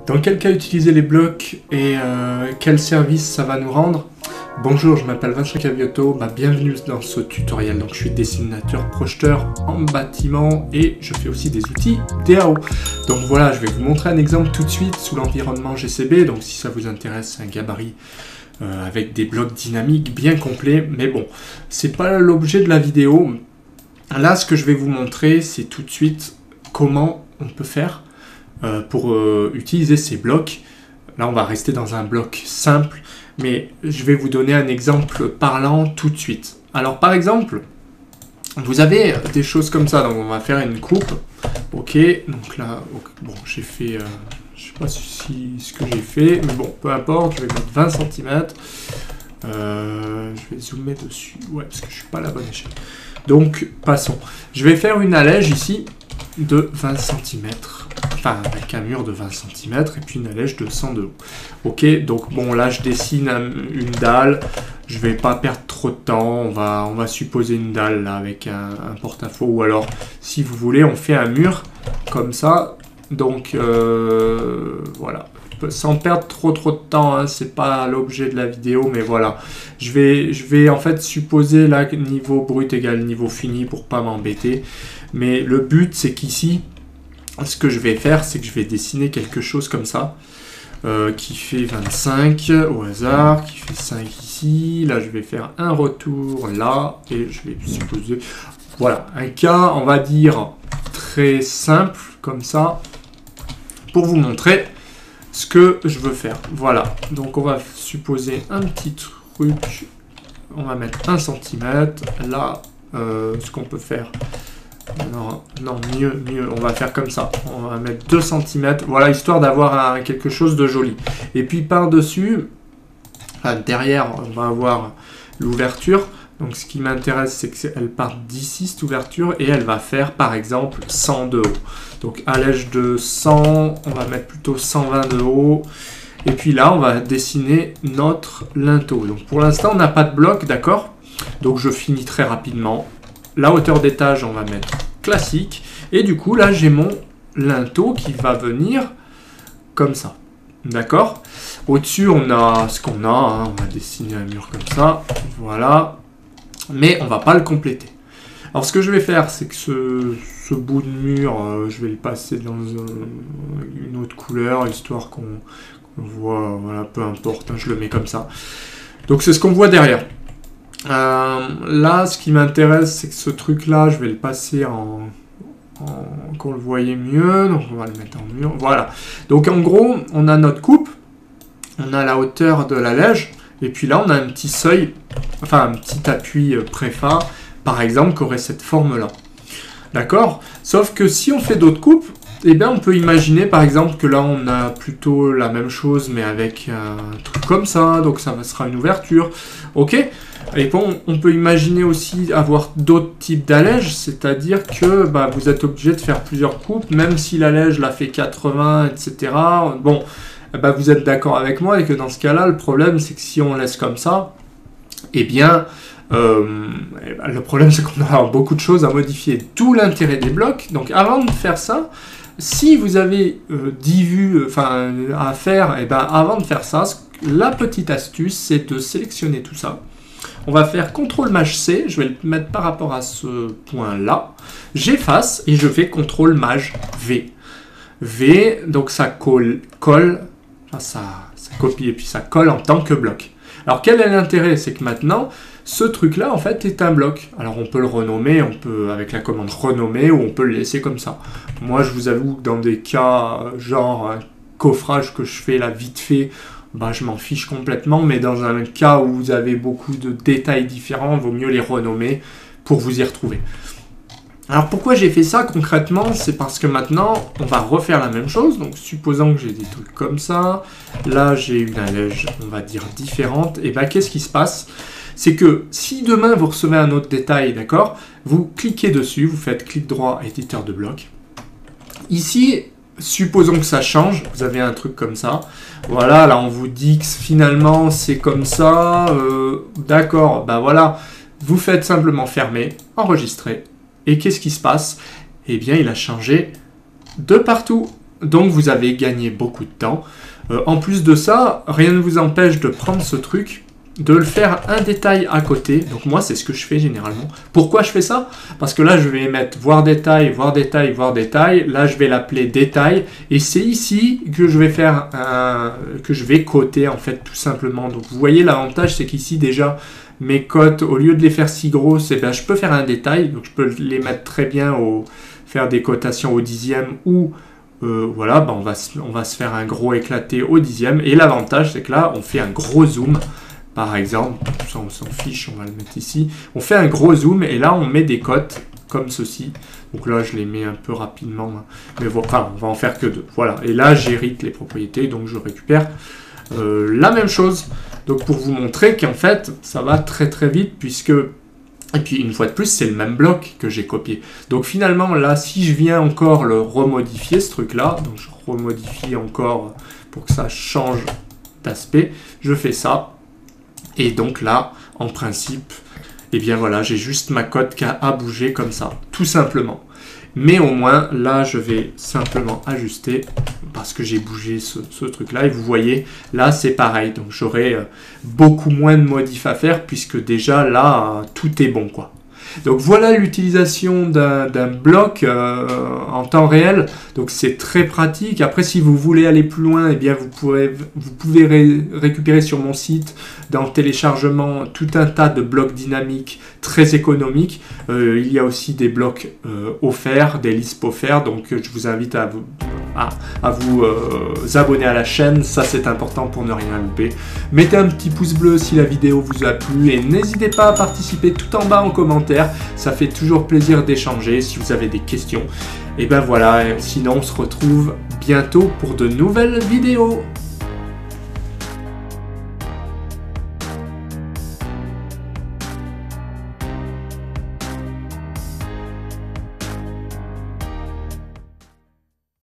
Dans quel cas utiliser les blocs et quel service ça va nous rendre? Bonjour, je m'appelle Vincent Caviotto, bienvenue dans ce tutoriel. Donc, je suis dessinateur projeteur en bâtiment et je fais aussi des outils DAO. Donc voilà, je vais vous montrer un exemple tout de suite sous l'environnement GCB. Donc si ça vous intéresse, c'est un gabarit avec des blocs dynamiques bien complets. Mais bon, c'est pas l'objet de la vidéo. Là, ce que je vais vous montrer, c'est tout de suite comment on peut faire pour utiliser ces blocs. Là, on va rester dans un bloc simple, mais je vais vous donner un exemple parlant tout de suite. Alors, par exemple, vous avez des choses comme ça. Donc, on va faire une coupe. Ok, donc là, okay. Bon, j'ai fait... je sais pas si ce que j'ai fait, mais bon, peu importe, je vais mettre 20 cm. Je vais zoomer dessus, ouais, parce que je suis pas à la bonne échelle. Donc, passons. Je vais faire une allège ici de 20 cm. Enfin, avec un mur de 20 cm et puis une allège de 100 de haut. Ok, donc bon, là, je dessine une dalle. Je vais pas perdre trop de temps. On va supposer une dalle là avec un porte-à-faux. Ou alors, si vous voulez, on fait un mur comme ça. Donc, voilà. Sans perdre trop de temps, hein, c'est pas l'objet de la vidéo, mais voilà. Je vais en fait supposer là niveau brut égale niveau fini pour pas m'embêter. Mais le but, c'est qu'ici, ce que je vais faire, c'est que je vais dessiner quelque chose comme ça, qui fait 25 au hasard, qui fait 5 ici. Là, je vais faire un retour là, et je vais supposer, voilà, un cas, on va dire, très simple, comme ça, pour vous montrer ce que je veux faire. Voilà, donc on va supposer un petit truc, on va mettre 1 cm, là, ce qu'on peut faire, non, mieux, on va faire comme ça, on va mettre 2 cm, voilà, histoire d'avoir quelque chose de joli. Et puis par-dessus, derrière, on va avoir l'ouverture. Donc ce qui m'intéresse, c'est qu'elle part d'ici, cette ouverture, et elle va faire, par exemple, 100 de haut. Donc allège de 100, on va mettre plutôt 120 de haut. Et puis là, on va dessiner notre linteau. Donc pour l'instant, on n'a pas de bloc, d'accord? Donc je finis très rapidement. La hauteur d'étage, on va mettre classique. Et du coup, là, j'ai mon linteau qui va venir comme ça. D'accord? Au-dessus, on a ce qu'on a. Hein. On va dessiner un mur comme ça. Voilà. Mais on va pas le compléter. Alors ce que je vais faire, c'est que ce bout de mur, je vais le passer dans une autre couleur, histoire qu'on voit, voilà, peu importe, hein, je le mets comme ça. Donc c'est ce qu'on voit derrière. Là, ce qui m'intéresse, c'est que ce truc-là, je vais le passer qu'on le voyait mieux, donc on va le mettre en mur, voilà. Donc en gros, on a notre coupe, on a la hauteur de l'allège, et puis là, on a un petit seuil, enfin un petit appui préfa, par exemple, qui aurait cette forme-là. D'accord? Sauf que si on fait d'autres coupes, eh bien, on peut imaginer, par exemple, que là, on a plutôt la même chose, mais avec un truc comme ça, donc ça sera une ouverture. Ok? Et bon, on peut imaginer aussi avoir d'autres types d'allèges, c'est-à-dire que vous êtes obligé de faire plusieurs coupes, même si l'allège la fait 80, etc. Bon, vous êtes d'accord avec moi et que dans ce cas-là, le problème, c'est que si on laisse comme ça, eh bien, le problème, c'est qu'on aura beaucoup de choses à modifier. D'où l'intérêt des blocs. Donc, avant de faire ça, si vous avez 10 vues à faire, avant de faire ça, la petite astuce, c'est de sélectionner tout ça. On va faire CTRL-MAJ-C, je vais le mettre par rapport à ce point-là. J'efface et je fais CTRL-MAJ-V. V, donc ça colle, ça copie et puis ça colle en tant que bloc. Alors quel est l'intérêt? C'est que maintenant, ce truc-là, en fait, est un bloc. Alors on peut le renommer, on peut avec la commande renommer, ou on peut le laisser comme ça. Moi, je vous avoue que dans des cas, genre un coffrage que je fais là vite fait, je m'en fiche complètement, mais dans un cas où vous avez beaucoup de détails différents, il vaut mieux les renommer pour vous y retrouver. Alors pourquoi j'ai fait ça concrètement? C'est parce que maintenant, on va refaire la même chose. Donc supposons que j'ai des trucs comme ça. Là, j'ai une allège, on va dire, différente. Et qu'est-ce qui se passe? C'est que si demain, vous recevez un autre détail, d'accord? Vous cliquez dessus, vous faites clic droit, éditeur de bloc. Ici, supposons que ça change. Vous avez un truc comme ça. Voilà, là, on vous dit que finalement, c'est comme ça. D'accord, voilà. Vous faites simplement fermer, enregistrer. Et qu'est-ce qui se passe? Eh bien, il a changé de partout. Donc vous avez gagné beaucoup de temps. En plus de ça, rien ne vous empêche de prendre ce truc, de le faire un détail à côté. Donc moi, c'est ce que je fais généralement. Pourquoi je fais ça? Parce que là, je vais mettre voir détail, voir détail, voir détail. Là, je vais l'appeler détail. Et c'est ici que je vais faire que je vais coter, en fait, tout simplement. Donc vous voyez, l'avantage, c'est qu'ici, déjà, mes cotes, au lieu de les faire si grosses, eh bien, je peux faire un détail. Donc je peux les mettre très bien, faire des cotations au dixième ou... voilà, on va se faire un gros éclaté au dixième. Et l'avantage, c'est que là, on fait un gros zoom. Par exemple, ça on s'en fiche, on va le mettre ici. On fait un gros zoom et là, on met des cotes comme ceci. Donc là, je les mets un peu rapidement. Mais voilà, enfin, on va en faire que 2. Voilà, et là, j'hérite les propriétés, donc je récupère la même chose. Donc pour vous montrer qu'en fait, ça va très très vite puisque... Et puis une fois de plus, c'est le même bloc que j'ai copié. Donc finalement, là, si je viens encore le remodifier, ce truc-là, donc je remodifie encore pour que ça change d'aspect, je fais ça. Et donc là, en principe, eh bien voilà, j'ai juste ma cote qui a bougé comme ça, tout simplement. Mais au moins, là, je vais simplement ajuster parce que j'ai bougé ce truc-là. Et vous voyez, là, c'est pareil. Donc, j'aurai beaucoup moins de modifs à faire puisque déjà, là, tout est bon, quoi. Donc, voilà l'utilisation d'un bloc en temps réel. Donc, c'est très pratique. Après, si vous voulez aller plus loin, eh bien, vous pouvez récupérer sur mon site, dans le téléchargement, tout un tas de blocs dynamiques très économiques. Il y a aussi des blocs offerts, des listes offerts. Donc, je vous invite à vous abonner à la chaîne. Ça, c'est important pour ne rien louper. Mettez un petit pouce bleu si la vidéo vous a plu et n'hésitez pas à participer tout en bas en commentaire. Ça fait toujours plaisir d'échanger si vous avez des questions. Et ben voilà, sinon on se retrouve bientôt pour de nouvelles vidéos.